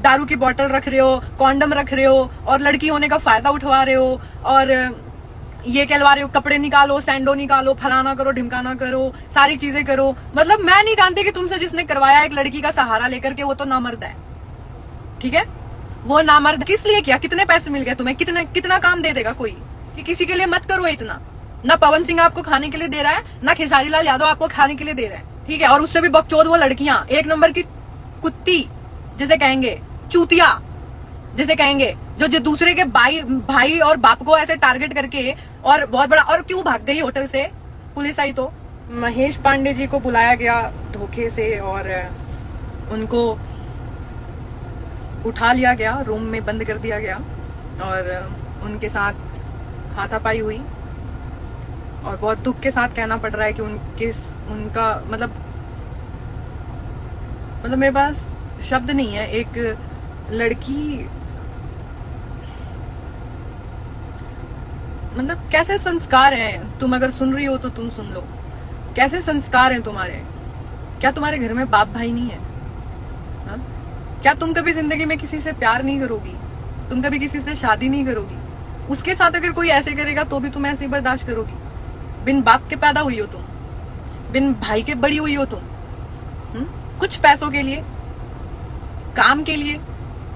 दारू की बोतल रख रहे हो, कॉन्डम रख रहे हो और लड़की होने का फायदा उठवा रहे हो और ये कहलवा रहे हो कपड़े निकालो, सैंडो निकालो, फलाना करो, ढिमकाना करो, सारी चीजें करो। मतलब मैं नहीं जानती कि तुमसे जिसने करवाया एक लड़की का सहारा लेकर के वो तो नामर्द है, ठीक है? वो नामर्द किस लिए किया? कितने पैसे मिल गए तुम्हें? कितना काम दे देगा कोई? कि किसी के लिए मत करो इतना। ना पवन सिंह आपको खाने के लिए दे रहा है, ना खेसारी लाल यादव आपको खाने के लिए दे रहा है, ठीक है? और उससे भी बकचोद वो लड़कियां, एक नंबर की कुत्ती जिसे कहेंगे, चूतिया जिसे कहेंगे, जो दूसरे के भाई और बाप को ऐसे टारगेट करके और बहुत बड़ा। और क्यों भाग गई होटल से? पुलिस आई तो महेश पांडे जी को बुलाया गया धोखे से और उनको उठा लिया गया, रूम में बंद कर दिया गया और उनके साथ हाथापाई हुई। और बहुत दुख के साथ कहना पड़ रहा है कि उनका मतलब मेरे पास शब्द नहीं है। एक लड़की मतलब कैसे संस्कार हैं? तुम अगर सुन रही हो तो तुम सुन लो, कैसे संस्कार हैं तुम्हारे? क्या तुम्हारे घर में बाप भाई नहीं है? हा? क्या तुम कभी जिंदगी में किसी से प्यार नहीं करोगी? तुम कभी किसी से शादी नहीं करोगी? उसके साथ अगर कोई ऐसे करेगा तो भी तुम ऐसे ही बर्दाश्त करोगी? बिन बाप के पैदा हुई हो तुम, बिन भाई के बड़ी हुई हो तुम, कुछ पैसों के लिए, काम के लिए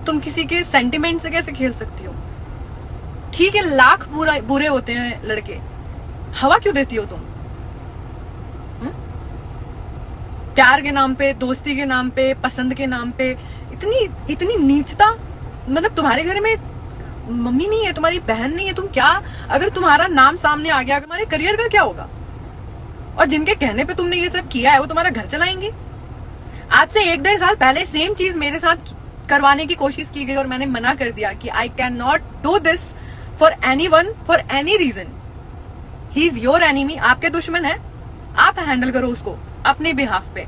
तुम किसी के सेंटिमेंट से कैसे खेल सकती हो? ठीक है, लाख बुरे होते हैं लड़के, हवा क्यों देती हो तुम? प्यार के नाम पे, दोस्ती के नाम पे, पसंद के नाम पे इतनी नीचता। मतलब तुम्हारे घर में मम्मी नहीं है, तुम्हारी बहन नहीं है, तुम क्या? अगर तुम्हारा नाम सामने आ गया, तुम्हारे करियर का क्या होगा? और जिनके कहने पे तुमने ये सब किया है वो तुम्हारा घर चलाएंगे? आज से 1-1.5 साल पहले सेम चीज मेरे साथ करवाने की कोशिश की गई और मैंने मना कर दिया कि I can not do this for anyone for any reason. He is your enemy, आपके दुश्मन है, आप हैंडल करो उसको अपने बिहाफ पे।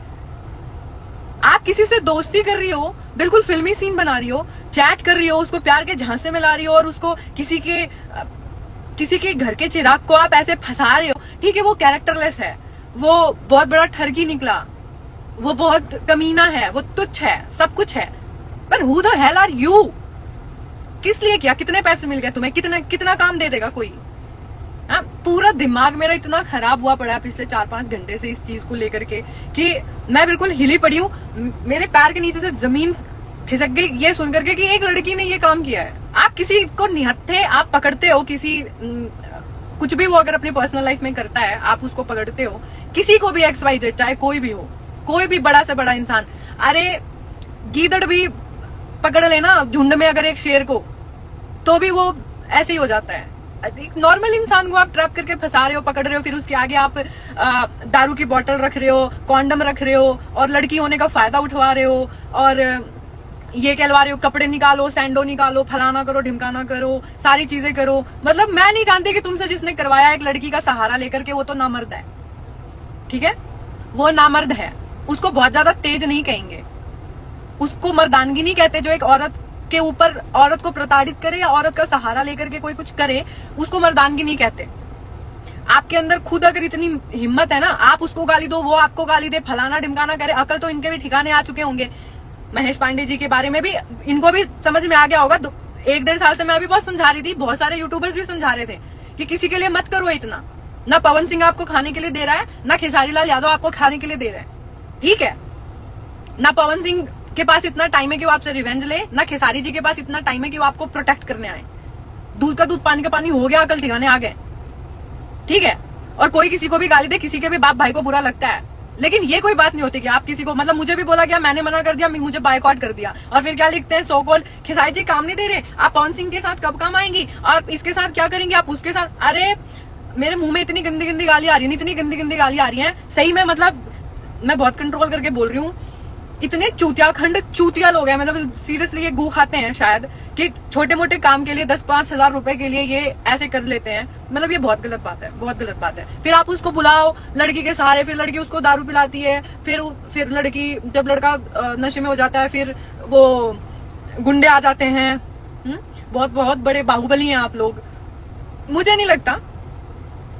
आप किसी से दोस्ती कर रही हो, बिल्कुल फिल्मी सीन बना रही हो, चैट कर रही हो, उसको प्यार के झांसे में ला रही हो और उसको किसी के घर के चिराग को आप ऐसे फंसा रहे हो। ठीक है, वो कैरेक्टरलेस है, वो बहुत बड़ा ठरकी निकला, वो बहुत कमीना है, वो तुच्छ है, सब कुछ है, पर who the hell are you? किस लिए किया? कितने पैसे मिल गए तुम्हें? कितना काम दे देगा कोई? पूरा दिमाग मेरा इतना खराब हुआ पड़ा है पिछले 4-5 घंटे से इस चीज को लेकर के कि मैं बिल्कुल हिली पड़ी हूँ। मेरे पैर के नीचे से जमीन खिसक गई ये सुनकर के कि एक लड़की ने ये काम किया है। आप किसी को निहत्थे आप पकड़ते हो, किसी कुछ भी वो अगर अपनी पर्सनल लाइफ में करता है आप उसको पकड़ते हो, किसी को भी XYZ, चाहे कोई भी हो, कोई भी बड़ा से बड़ा इंसान। अरे गीदड़ भी पकड़ लेना झुंड में अगर एक शेर को, तो भी वो ऐसे ही हो जाता है। एक नॉर्मल इंसान को आप ट्रैप करके फंसा रहे हो, पकड़ रहे हो, फिर उसके आगे आप दारू की बोतल रख रहे हो, कॉन्डम रख रहे हो और लड़की होने का फायदा उठवा रहे हो और ये कहलवा रहे हो कपड़े निकालो, सैंडो निकालो, फलाना करो, ढिमकाना करो, सारी चीजें करो। मतलब मैं नहीं जानती कि तुमसे जिसने करवाया एक लड़की का सहारा लेकर के वो तो नामर्द है, ठीक है? वो नामर्द है, उसको बहुत ज्यादा तेज नहीं कहेंगे, उसको मर्दानगी नहीं कहते। जो एक औरत के ऊपर औरत को प्रताड़ित करे या औरत का सहारा लेकर के कोई कुछ करे, उसको मर्दानगी नहीं कहते। आपके अंदर खुद अगर इतनी हिम्मत है ना, आप उसको गाली दो, वो आपको गाली दे, फलाना ढिमकाना करे। अकल तो इनके भी ठिकाने आ चुके होंगे। महेश पांडे जी के बारे में भी इनको भी समझ में आ गया होगा। 1-1.5 साल से मैं भी बहुत समझा रही थी, बहुत सारे यूट्यूबर्स भी समझा रहे थे कि किसी के लिए मत करो इतना। ना पवन सिंह आपको खाने के लिए दे रहा है, ना खेसारी लाल यादव आपको खाने के लिए दे रहा है, ठीक है? ना पवन सिंह के पास इतना टाइम है कि वो आपसे रिवेंज ले, ना खेसारी जी के पास इतना टाइम है कि वो आपको प्रोटेक्ट करने आए। दूध का दूध, पानी का पानी हो गया, अकल ठिकाने आ गए, ठीक है? और कोई किसी को भी गाली दे, किसी के भी बाप भाई को बुरा लगता है, लेकिन ये कोई बात नहीं होती कि आप किसी को, मतलब मुझे भी बोला गया, मैंने मना कर दिया, मुझे बायकॉट कर दिया, और फिर क्या लिखते हैं, सो कॉल्ड खेसारी जी काम नहीं दे रहे, आप पवन सिंह के साथ कब काम आएंगी, आप इसके साथ क्या करेंगे, आप उसके साथ। अरे मेरे मुंह में इतनी गंदी गंदी गाली आ रही है, इतनी गंदी गंदी गाली आ रही है, सही में, मतलब मैं बहुत कंट्रोल करके बोल रही हूँ। इतने चूतिया लोग हैं, मतलब सीरियसली ये गू खाते हैं शायद, कि छोटे मोटे काम के लिए 10-5 हजार रुपए के लिए ये ऐसे कर लेते हैं। मतलब ये बहुत गलत बात है, बहुत गलत बात है। फिर आप उसको बुलाओ लड़की के सहारे, फिर लड़की उसको दारू पिलाती है, फिर लड़की, जब लड़का नशे में हो जाता है, फिर वो गुंडे आ जाते हैं। बहुत बहुत बड़े बाहुबली हैं आप लोग। मुझे नहीं लगता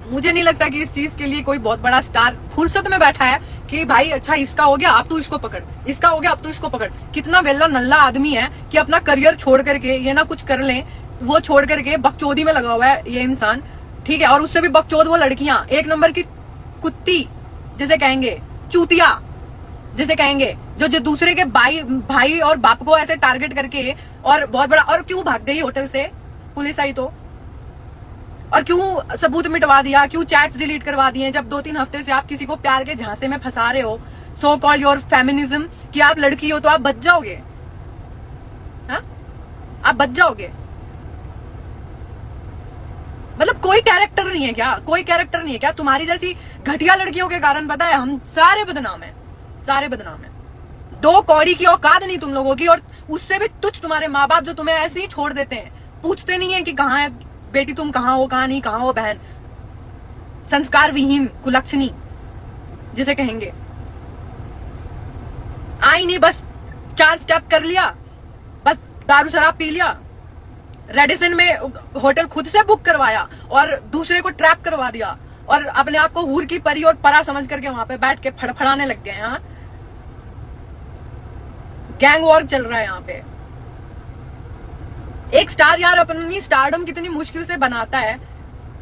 मुझे नहीं लगता कि इस चीज के लिए कोई बहुत बड़ा स्टार फुर्सत में बैठा है कि भाई अच्छा इसका हो गया अब तू इसको पकड़, इसका हो गया अब तू इसको पकड़। कितना वेला नल्ला आदमी है कि अपना करियर छोड़ करके ये ना कुछ कर ले, वो छोड़ करके बकचोदी में लगा हुआ है ये इंसान, ठीक है। और उससे भी बकचोद वो लड़कियां, एक नंबर की कुत्ती जिसे कहेंगे, चूतिया जिसे कहेंगे, जो दूसरे के भाई और बाप को ऐसे टारगेट करके और बहुत बड़ा। और क्यों भाग गई होटल से, पुलिस आई तो? और क्यों सबूत मिटवा दिया, क्यों चैट्स डिलीट करवा दिए, जब 2-3 हफ्ते से आप किसी को प्यार के झांसे में फंसा रहे हो, सो कॉल योर फेमिनिज्म, कि आप लड़की हो तो आप बच जाओगे, हा? आप बच जाओगे। मतलब कोई कैरेक्टर नहीं है क्या? कोई कैरेक्टर नहीं है क्या? तुम्हारी जैसी घटिया लड़कियों के कारण पता है हम सारे बदनाम हैं, सारे बदनाम हैं। 2 कौड़ी की औकात नहीं तुम लोगों की, और उससे भी तुच्छ तुम्हारे माँ बाप जो तुम्हें ऐसे ही छोड़ देते हैं, पूछते नहीं है कि कहाँ है बेटी, तुम कहाँ हो, कहाँ नहीं, कहाँ हो बहन। संस्कार विहीन कुलक्षणी जिसे कहेंगे, आई नहीं, बस 4 स्टेप कर लिया, बस दारू शराब पी लिया, रेडिसन में होटल खुद से बुक करवाया और दूसरे को ट्रैप करवा दिया, और अपने आप को हूर की परी और परा समझ करके वहां पे बैठ के फड़फड़ाने लग गए। यहाँ गैंग वॉर चल रहा है यहाँ पे। एक स्टार यार अपनी स्टारडम कितनी मुश्किल से बनाता है।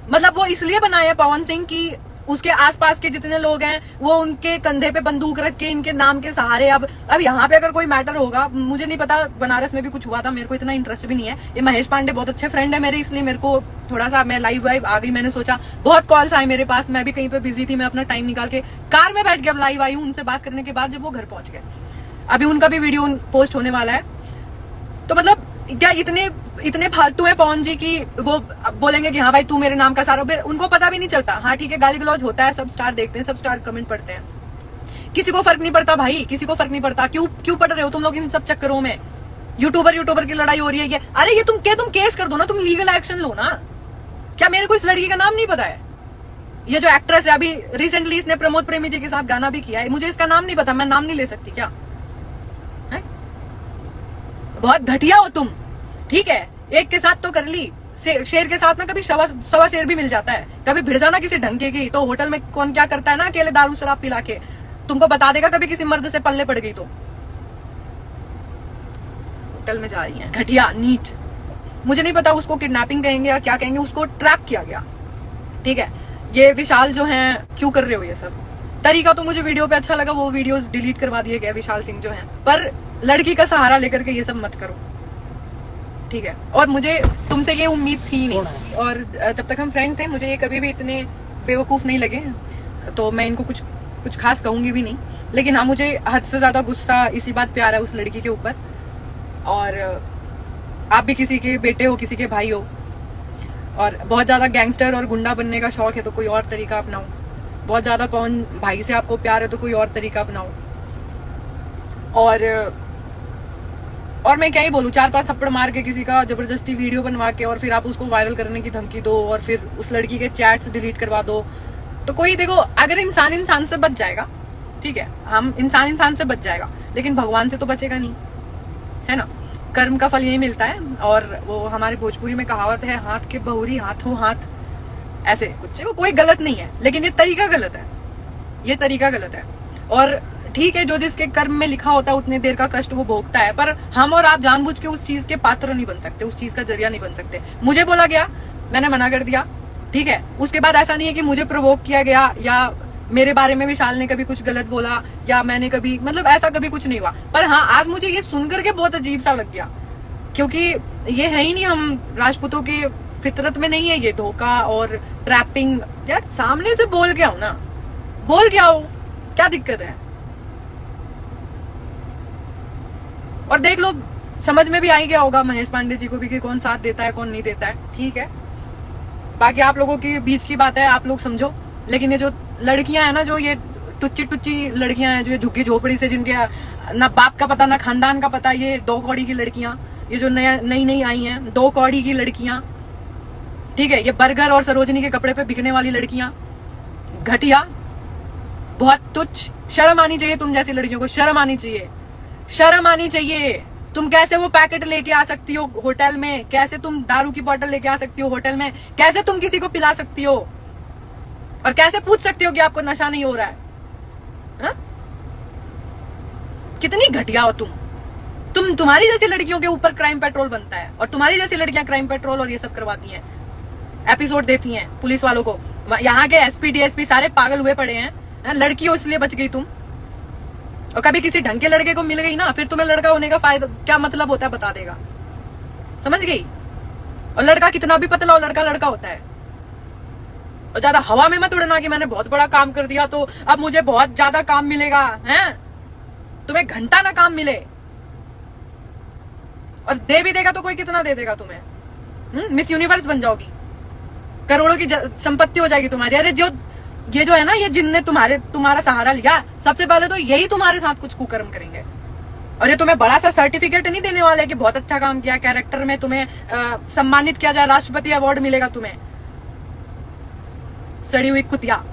मतलब वो इसलिए बनाया है पवन सिंह की उसके आसपास के जितने लोग हैं वो उनके कंधे पे बंदूक रख के इनके नाम के सहारे। अब यहाँ पे अगर कोई मैटर होगा, मुझे नहीं पता, बनारस में भी कुछ हुआ था, मेरे को इतना इंटरेस्ट भी नहीं है। ये महेश पांडे बहुत अच्छे फ्रेंड है मेरे, इसलिए मेरे को थोड़ा सा, मैं लाइव वाइव आ गई, मैंने सोचा, बहुत कॉल्स आए मेरे पास, मैं भी कहीं पे बिजी थी, मैं अपना टाइम निकाल के कार में बैठ के अब लाइव आई हूँ उनसे बात करने के बाद, जब वो घर पहुंच गए। अभी उनका भी वीडियो पोस्ट होने वाला है। तो मतलब क्या इतने फालतू है पवन जी की वो बोलेंगे कि हाँ भाई तू मेरे नाम का सारा, उनको पता भी नहीं चलता। हाँ ठीक है, गाली गलौज होता है, सब स्टार देखते हैं, सब स्टार कमेंट पढ़ते हैं, किसी को फर्क नहीं पड़ता भाई, किसी को फर्क नहीं पड़ता। क्यों पढ़ रहे हो तुम लोग इन सब चक्करों में? यूट्यूबर की लड़ाई हो रही है ये, अरे ये तुम केस कर दो ना, तुम लीगल एक्शन लो ना। क्या मेरे को इस लड़की का नाम नहीं पता है? ये जो एक्ट्रेस है, अभी रिसेंटली इसने प्रमोद प्रेमी जी के साथ गाना भी किया है, मुझे इसका नाम नहीं पता, मैं नाम नहीं ले सकती क्या? बहुत घटिया हो तुम, ठीक है। एक के साथ तो कर ली, शेर के साथ ना कभी सवा शेर भी मिल जाता है। कभी भिड़ जाना किसी ढंके की, तो होटल में कौन क्या करता है ना, अकेले दारू शराब पिला के तुमको बता देगा। कभी किसी मर्द से पल्ले पड़ गई तो होटल में जा रही है, घटिया नीच। मुझे नहीं पता उसको किडनैपिंग कहेंगे या क्या कहेंगे, उसको ट्रैप किया गया, ठीक है। ये विशाल जो है, क्यों कर रहे हो ये सब? तरीका तो मुझे वीडियो पे अच्छा लगा, वो वीडियोस डिलीट करवा दिए गए विशाल सिंह जो हैं, पर लड़की का सहारा लेकर के ये सब मत करो, ठीक है। और मुझे तुमसे ये उम्मीद थी नहीं, और जब तक हम फ्रेंड थे मुझे ये कभी भी इतने बेवकूफ नहीं लगे, तो मैं इनको कुछ खास कहूंगी भी नहीं। लेकिन हाँ, मुझे हद से ज्यादा गुस्सा इसी बात पे आ रहा है उस लड़की के ऊपर। और आप भी किसी के बेटे हो, किसी के भाई हो, और बहुत ज्यादा गैंगस्टर और गुंडा बनने का शौक है तो कोई और तरीका अपनाओ। बहुत ज्यादा पवन भाई से आपको प्यार है तो कोई और तरीका अपनाओ। और मैं क्या ही बोलूं, 4-5 थप्पड़ मार के किसी का जबरदस्ती वीडियो बनवा के और फिर आप उसको वायरल करने की धमकी दो और फिर उस लड़की के चैट्स डिलीट करवा दो, तो कोई देखो, अगर इंसान से बच जाएगा, ठीक है, हम इंसान से बच जाएगा, लेकिन भगवान से तो बचेगा नहीं, है ना। कर्म का फल यही मिलता है। और वो हमारे भोजपुरी में कहावत है, हाथ के बहुरी हाथों हाथ, ऐसे कुछ। देखो कोई गलत नहीं है, लेकिन ये तरीका गलत है, ये तरीका गलत है। और ठीक है, जो जिसके कर्म में लिखा होता है उतने देर का कष्ट वो भोगता है, पर हम और आप जानबूझ के उस चीज के पात्र नहीं बन सकते, उस चीज का जरिया नहीं बन सकते। मुझे बोला गया, मैंने मना कर दिया, ठीक है। उसके बाद ऐसा नहीं है कि मुझे प्रोवोक किया गया या मेरे बारे में विशाल ने कभी कुछ गलत बोला या मैंने कभी, मतलब ऐसा कभी कुछ नहीं हुआ। पर हाँ, आज मुझे ये सुनकर के बहुत अजीब सा लग गया, क्योंकि ये है ही नहीं, हम राजपूतों की फितरत में नहीं है ये धोखा और ट्रैपिंग। यार सामने से बोल के आओ ना, बोल के आओ, क्या दिक्कत है? और देख लो, समझ में भी आ ही गया होगा महेश पांडे जी को भी कि कौन साथ देता है कौन नहीं देता है, ठीक है। बाकी आप लोगों के बीच की बात है, आप लोग समझो। लेकिन ये जो लड़कियां हैं ना, जो ये टुच्ची लड़कियां हैं, जो ये झुग्गी झोपड़ी से, जिनके ना बाप का पता ना खानदान का पता, ये 2 कौड़ी की लड़कियां, ये जो नई आई हैं 2 कौड़ी की लड़कियां, ठीक है, ये बर्गर और सरोजनी के कपड़े पे बिकने वाली लड़कियां, घटिया, बहुत तुच्छ। शर्म आनी चाहिए तुम जैसी लड़कियों को, शर्म आनी चाहिए, शर्म आनी चाहिए। तुम कैसे वो पैकेट लेके आ सकती हो होटल में? कैसे तुम दारू की बोतल लेके आ सकती हो होटल में? कैसे तुम किसी को पिला सकती हो? और कैसे पूछ सकते हो कि आपको नशा नहीं हो रहा है? हा? कितनी घटिया हो तुम्हारी जैसी लड़कियों के ऊपर क्राइम पेट्रोल बनता है, और तुम्हारी जैसी लड़कियां क्राइम पेट्रोल और ये सब करवाती हैं, एपिसोड देती हैं पुलिस वालों को। यहाँ के एसपी डीएसपी सारे पागल हुए पड़े हैं। लड़की हो इसलिए बच गई तुम, और कभी किसी ढंग के लड़के को मिल गई ना, फिर तुम्हें लड़का होने का फायदा क्या मतलब होता है बता देगा, समझ गई? और लड़का कितना भी पतला हो, लड़का लड़का होता है। और ज्यादा हवा में मत उड़ना कि मैंने बहुत बड़ा काम कर दिया तो अब मुझे बहुत ज्यादा काम मिलेगा। हैं, तुम्हें घंटा ना काम मिले, और दे भी देगा तो कोई कितना दे देगा तुम्हें? मिस यूनिवर्स बन जाओगी, करोड़ों की संपत्ति हो जाएगी तुम्हारी। अरे ये जो है ना, ये जिनने तुम्हारा सहारा लिया, सबसे पहले तो यही तुम्हारे साथ कुछ कुकर्म करेंगे। और ये तुम्हें बड़ा सा सर्टिफिकेट नहीं देने वाले कि बहुत अच्छा काम किया, कैरेक्टर में तुम्हें सम्मानित किया जाए, राष्ट्रपति अवार्ड मिलेगा तुम्हें। सड़ी हुई कुतिया।